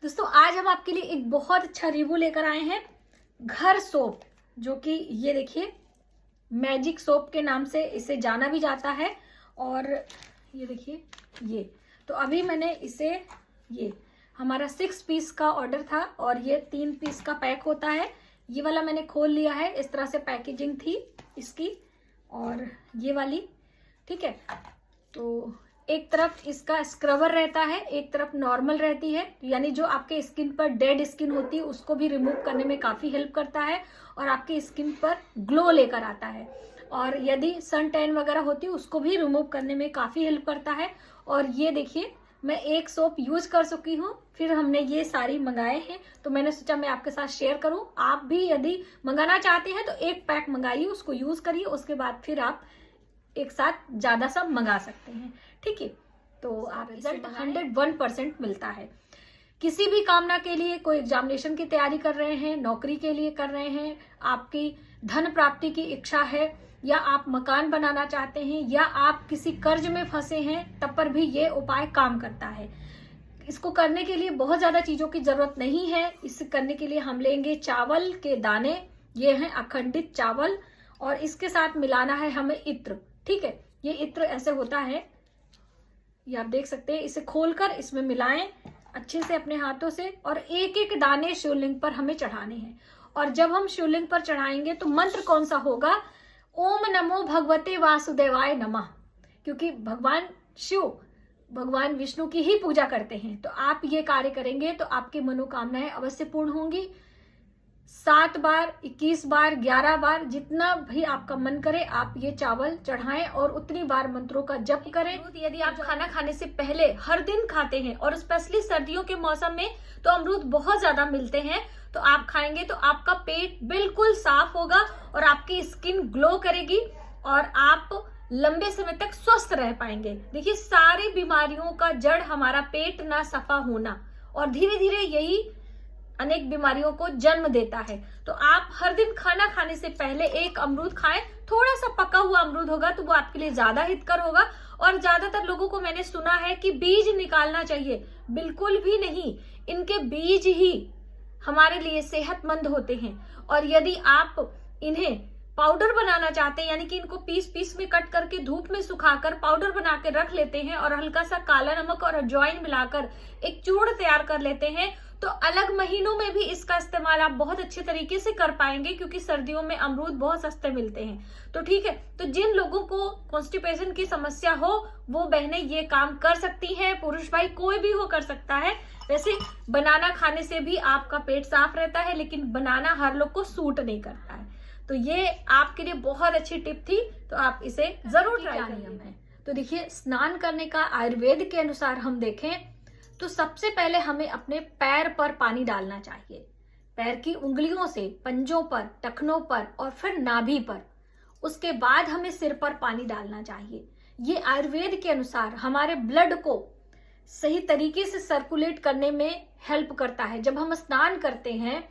दोस्तों आज हम आपके लिए एक बहुत अच्छा रिव्यू लेकर आए हैं घर सोप, जो कि ये देखिए मैजिक सोप के नाम से इसे जाना भी जाता है। और ये देखिए ये तो अभी मैंने इसे, ये हमारा 6 पीस का ऑर्डर था और ये 3 पीस का पैक होता है। ये वाला मैंने खोल लिया है, इस तरह से पैकेजिंग थी इसकी, और ये वाली ठीक है। तो एक तरफ इसका स्क्रबर रहता है, एक तरफ नॉर्मल रहती है, यानी जो आपके स्किन पर डेड स्किन होती है उसको भी रिमूव करने में काफी हेल्प करता है और आपकी स्किन पर ग्लो लेकर आता है। और यदि सन टैन वगैरह होती है उसको भी रिमूव करने में काफी हेल्प करता है। और ये देखिए मैं एक सोप यूज कर चुकी हूँ, फिर हमने ये सारी मंगाए हैं तो मैंने सोचा मैं आपके साथ शेयर करूं। आप भी यदि मंगाना चाहते हैं तो एक पैक मंगाइए, उसको यूज करिए, उसके बाद फिर आप एक साथ ज्यादा सब मंगा सकते हैं, ठीक है। तो आप रिजल्ट 101% मिलता है। किसी भी कामना के लिए, कोई एग्जामिनेशन की तैयारी कर रहे हैं, नौकरी के लिए कर रहे हैं, आपकी धन प्राप्ति की इच्छा है, या आप मकान बनाना चाहते हैं, या आप किसी कर्ज में फंसे हैं, तब पर भी ये उपाय काम करता है। इसको करने के लिए बहुत ज्यादा चीजों की जरूरत नहीं है। इसे करने के लिए हम लेंगे चावल के दाने, ये हैं अखंडित चावल, और इसके साथ मिलाना है हमें इत्र, ठीक है। ये इत्र ऐसे होता है, ये आप देख सकते हैं। इसे खोलकर इसमें मिलाएं अच्छे से अपने हाथों से, और एक एक दाने शिवलिंग पर हमें चढ़ाने हैं। और जब हम शिवलिंग पर चढ़ाएंगे तो मंत्र कौन सा होगा? ओम नमो भगवते वासुदेवाय नमः, क्योंकि भगवान शिव भगवान विष्णु की ही पूजा करते हैं। तो आप ये कार्य करेंगे तो आपकी मनोकामनाएं अवश्य पूर्ण होंगी। 7 बार, 21 बार, 11 बार, जितना भी आपका मन करे आप ये चावल चढ़ाएं और उतनी बार मंत्रों का जप करें। यदि आप खाना खाने से पहले हर दिन खाते हैं, और स्पेशली सर्दियों के मौसम में तो अमरूद बहुत ज्यादा मिलते हैं, तो आप खाएंगे तो आपका पेट बिल्कुल साफ होगा और आपकी स्किन ग्लो करेगी और आप लंबे समय तक स्वस्थ रह पाएंगे। देखिए सारी बीमारियों का जड़ हमारा पेट ना सफा होना, और धीरे धीरे यही अनेक बीमारियों को जन्म देता है। तो आप हर दिन खाना खाने से पहले एक अमरूद खाएं। थोड़ा सा पका हुआ अमरूद होगा तो वो आपके लिए ज्यादा हितकर होगा। और ज्यादातर लोगों को मैंने सुना है कि बीज निकालना चाहिए, बिल्कुल भी नहीं। इनके बीज ही हमारे लिए सेहतमंद होते हैं। और यदि आप इन्हें पाउडर बनाना चाहते हैं, यानी कि इनको पीस पीस में कट करके धूप में सुखाकर पाउडर बना के रख लेते हैं और हल्का सा काला नमक और अजवाइन मिलाकर एक चूर्ण तैयार कर लेते हैं, तो अलग महीनों में भी इसका इस्तेमाल आप बहुत अच्छे तरीके से कर पाएंगे, क्योंकि सर्दियों में अमरूद बहुत सस्ते मिलते हैं। तो ठीक है, तो जिन लोगों को कॉन्स्टिपेशन की समस्या हो वो बहनें ये काम कर सकती हैं, पुरुष भाई कोई भी हो कर सकता है। वैसे बनाना खाने से भी आपका पेट साफ रहता है, लेकिन बनाना हर लोग को सूट नहीं करता है। तो ये आपके लिए बहुत अच्छी टिप थी, तो आप इसे जरूर ट्राई करिए। तो देखिए स्नान करने का आयुर्वेद के अनुसार हम देखें तो सबसे पहले हमें अपने पैर पर पानी डालना चाहिए, पैर की उंगलियों से, पंजों पर, टखनों पर और फिर नाभि पर। उसके बाद हमें सिर पर पानी डालना चाहिए। ये आयुर्वेद के अनुसार हमारे ब्लड को सही तरीके से सर्कुलेट करने में हेल्प करता है। जब हम स्नान करते हैं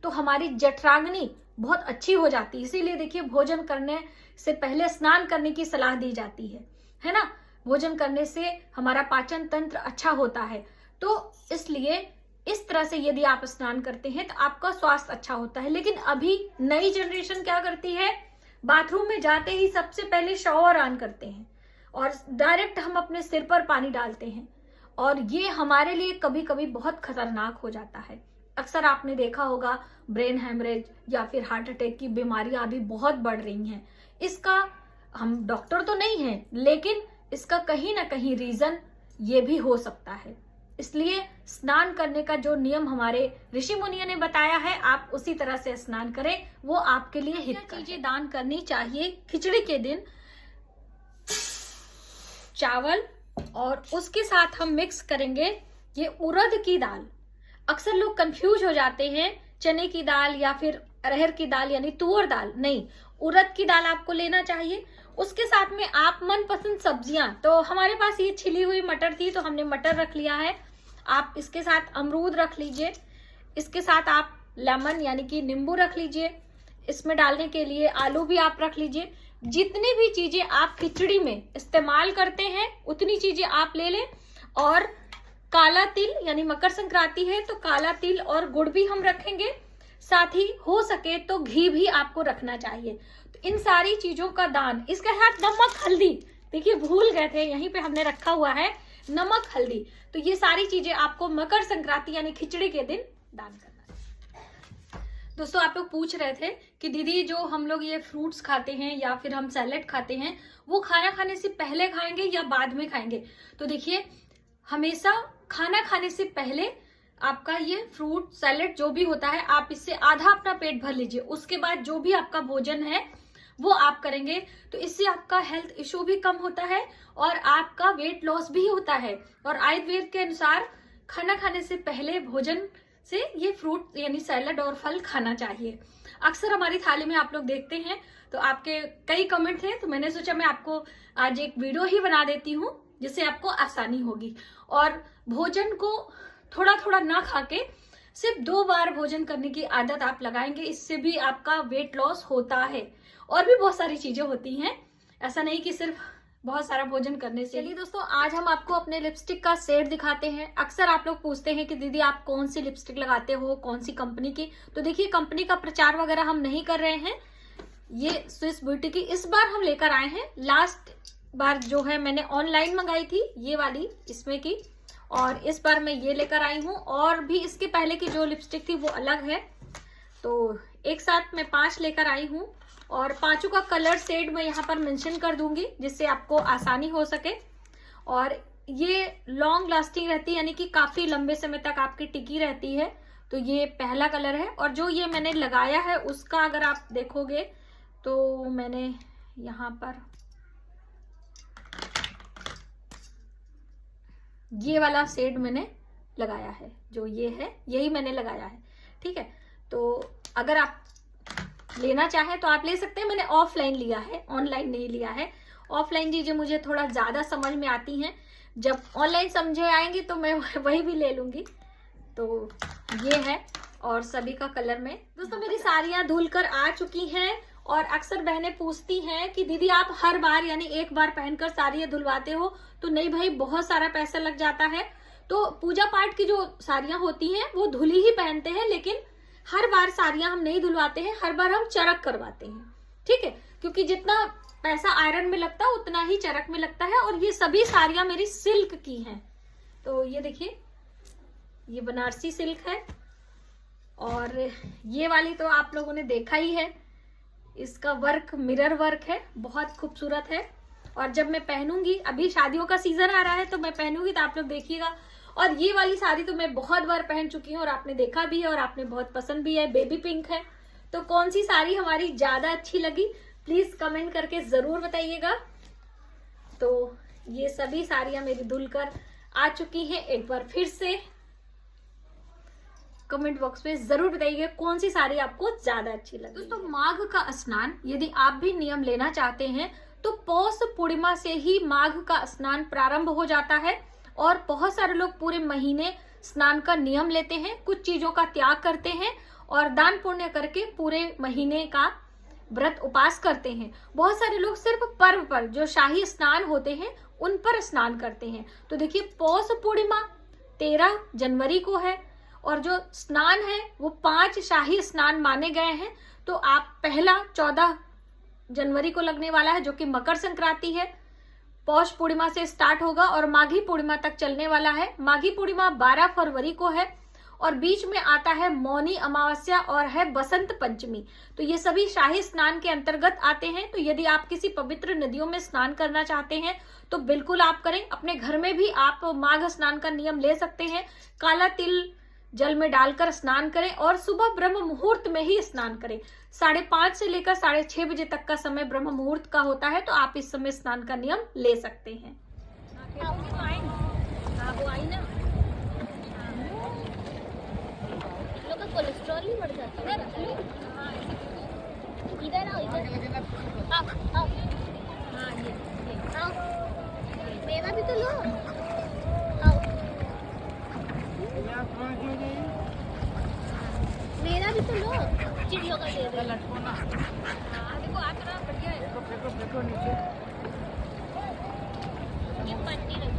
तो हमारी जठराग्नि बहुत अच्छी हो जाती है, इसीलिए देखिए भोजन करने से पहले स्नान करने की सलाह दी जाती है ना। भोजन करने से हमारा पाचन तंत्र अच्छा होता है, तो इसलिए इस तरह से यदि आप स्नान करते हैं तो आपका स्वास्थ्य अच्छा होता है। लेकिन अभी नई जनरेशन क्या करती है, बाथरूम में जाते ही सबसे पहले शॉवर ऑन करते हैं और डायरेक्ट हम अपने सिर पर पानी डालते हैं, और ये हमारे लिए कभी कभी बहुत खतरनाक हो जाता है। अक्सर आपने देखा होगा ब्रेन हैमरेज या फिर हार्ट अटैक की बीमारियां अभी बहुत बढ़ रही हैं। इसका हम डॉक्टर तो नहीं हैं, लेकिन इसका कहीं ना कहीं रीजन ये भी हो सकता है। इसलिए स्नान करने का जो नियम हमारे ऋषि मुनियों ने बताया है, आप उसी तरह से स्नान करें, वो आपके लिए हित चीजें दान करनी चाहिए खिचड़ी के दिन। चावल, और उसके साथ हम मिक्स करेंगे ये उड़द की दाल। अक्सर लोग कंफ्यूज हो जाते हैं, चने की दाल या फिर अरहर की दाल यानी तुअर दाल, नहीं, उड़द की दाल आपको लेना चाहिए। उसके साथ में आप मनपसंद सब्जियां, तो हमारे पास ये छिली हुई मटर थी तो हमने मटर रख लिया है। आप इसके साथ अमरूद रख लीजिए, इसके साथ आप लेमन यानी कि नींबू रख लीजिए, इसमें डालने के लिए आलू भी आप रख लीजिए। जितनी भी चीजें आप खिचड़ी में इस्तेमाल करते हैं उतनी चीजें आप ले लें, और काला तिल, यानी मकर संक्रांति है तो काला तिल और गुड़ भी हम रखेंगे। साथ ही हो सके तो घी भी आपको रखना चाहिए। तो इन सारी चीजों का दान, इसके साथ नमक हल्दी, देखिए भूल गए थे, यहीं पे हमने रखा हुआ है नमक हल्दी। तो ये सारी चीजें आपको मकर संक्रांति यानी खिचड़ी के दिन दान करना है। दोस्तों आप लोग पूछ रहे थे कि दीदी जो हम लोग ये फ्रूट्स खाते हैं या फिर हम सैलेड खाते हैं वो खाना खाने से पहले खाएंगे या बाद में खाएंगे। तो देखिए हमेशा खाना खाने से पहले आपका ये फ्रूट सैलेड जो भी होता है आप इससे आधा अपना पेट भर लीजिए, उसके बाद जो भी आपका भोजन है वो आप करेंगे। तो इससे आपका हेल्थ इश्यू भी कम होता है और आपका वेट लॉस भी होता है। और आयुर्वेद के अनुसार खाना खाने से पहले भोजन से ये फ्रूट यानी सैलेड और फल खाना चाहिए। अक्सर हमारी थाली में आप लोग देखते हैं तो आपके कई कमेंट थे, तो मैंने सोचा मैं आपको आज एक वीडियो ही बना देती हूँ जिससे आपको आसानी होगी। और भोजन को थोड़ा थोड़ा ना खा के सिर्फ 2 बार भोजन करने की आदत आप लगाएंगे, इससे भी आपका वेट लॉस होता है। और भी बहुत सारी चीजें होती हैं, ऐसा नहीं कि सिर्फ बहुत सारा भोजन करने से। चलिए दोस्तों आज हम आपको अपने लिपस्टिक का सेट दिखाते हैं। अक्सर आप लोग पूछते हैं कि दीदी आप कौन सी लिपस्टिक लगाते हो, कौन सी कंपनी की। तो देखिए कंपनी का प्रचार वगैरह हम नहीं कर रहे हैं, ये स्विस ब्यूटी की इस बार हम लेकर आए हैं। लास्ट बार जो है मैंने ऑनलाइन मंगाई थी ये वाली इसमें की, और इस बार मैं ये लेकर आई हूँ। और भी इसके पहले की जो लिपस्टिक थी वो अलग है। तो एक साथ मैं 5 लेकर आई हूँ और 5 का कलर शेड मैं यहाँ पर मेंशन कर दूंगी जिससे आपको आसानी हो सके। और ये लॉन्ग लास्टिंग रहती है, यानी कि काफी लंबे समय तक आपकी टिकी रहती है। तो ये पहला कलर है। और जो ये मैंने लगाया है उसका अगर आप देखोगे तो मैंने यहाँ पर ये वाला शेड मैंने लगाया है, जो ये है यही मैंने लगाया है। ठीक है, तो अगर आप लेना चाहें तो आप ले सकते हैं। मैंने ऑफलाइन लिया है, ऑनलाइन नहीं लिया है। ऑफलाइन चीजें मुझे थोड़ा ज्यादा समझ में आती हैं, जब ऑनलाइन समझे आएंगी तो मैं वही भी ले लूंगी। तो ये है और सभी का कलर में। दोस्तों मेरी साड़ियां धुल कर आ चुकी हैं और अक्सर बहनें पूछती हैं कि दीदी आप हर बार यानी एक बार पहनकर साड़ियां धुलवाते हो। तो नहीं भाई, बहुत सारा पैसा लग जाता है। तो पूजा पाठ की जो साड़ियां होती हैं वो धुली ही पहनते हैं, लेकिन हर बार साड़ियां हम नहीं धुलवाते हैं, हर बार हम चरक करवाते हैं। ठीक है, क्योंकि जितना पैसा आयरन में लगता है उतना ही चरक में लगता है। और ये सभी साड़ियां मेरी सिल्क की हैं। तो ये देखिए ये बनारसी सिल्क है और ये वाली तो आप लोगों ने देखा ही है, इसका वर्क मिरर वर्क है, बहुत खूबसूरत है। और जब मैं पहनूंगी, अभी शादियों का सीजन आ रहा है तो मैं पहनूंगी तो आप लोग देखिएगा। और ये वाली साड़ी तो मैं बहुत बार पहन चुकी हूँ और आपने देखा भी है और आपने बहुत पसंद भी है, बेबी पिंक है। तो कौन सी साड़ी हमारी ज्यादा अच्छी लगी प्लीज कमेंट करके जरूर बताइएगा। तो ये सभी साड़ियां मेरी धुलकर आ चुकी हैं। एक बार फिर से कमेंट बॉक्स में जरूर बताइए कौन सी साड़ी आपको ज्यादा अच्छी लगी। दोस्तों माघ का स्नान यदि आप भी नियम लेना चाहते हैं तो पौष पूर्णिमा से ही माघ का स्नान प्रारंभ हो जाता है। और बहुत सारे लोग पूरे महीने स्नान का नियम लेते हैं, कुछ चीजों का त्याग करते हैं और दान पुण्य करके पूरे महीने का व्रत उपास करते हैं। बहुत सारे लोग सिर्फ पर्व पर जो शाही स्नान होते हैं उन पर स्नान करते हैं। तो देखिए पौष पूर्णिमा 13 जनवरी को है और जो स्नान है वो 5 शाही स्नान माने गए हैं। तो आप पहला 14 जनवरी को लगने वाला है जो कि मकर संक्रांति है, पौष पूर्णिमा से स्टार्ट होगा और माघी पूर्णिमा तक चलने वाला है। माघी पूर्णिमा 12 फरवरी को है और बीच में आता है मौनी अमावस्या और है बसंत पंचमी। तो ये सभी शाही स्नान के अंतर्गत आते हैं। तो यदि आप किसी पवित्र नदियों में स्नान करना चाहते हैं तो बिल्कुल आप करें। अपने घर में भी आप माघ स्नान का नियम ले सकते हैं। काला तिल जल में डालकर स्नान करें और सुबह ब्रह्म मुहूर्त में ही स्नान करें। 5:30 से लेकर 6:30 बजे तक का समय ब्रह्म मुहूर्त का होता है। तो आप इस समय स्नान का नियम ले सकते हैं। कोलेस्ट्रॉल ही बढ़ जाता है। इधर आओ, इधर आओ। हाँ ये आओ, मेरा भी तो लो। आओ, मेरा भी तो लो। चिड़ियों का दे दो। देखो आ रहा बढ़िया है। फेंको नीचे। ये पन्नी रखो।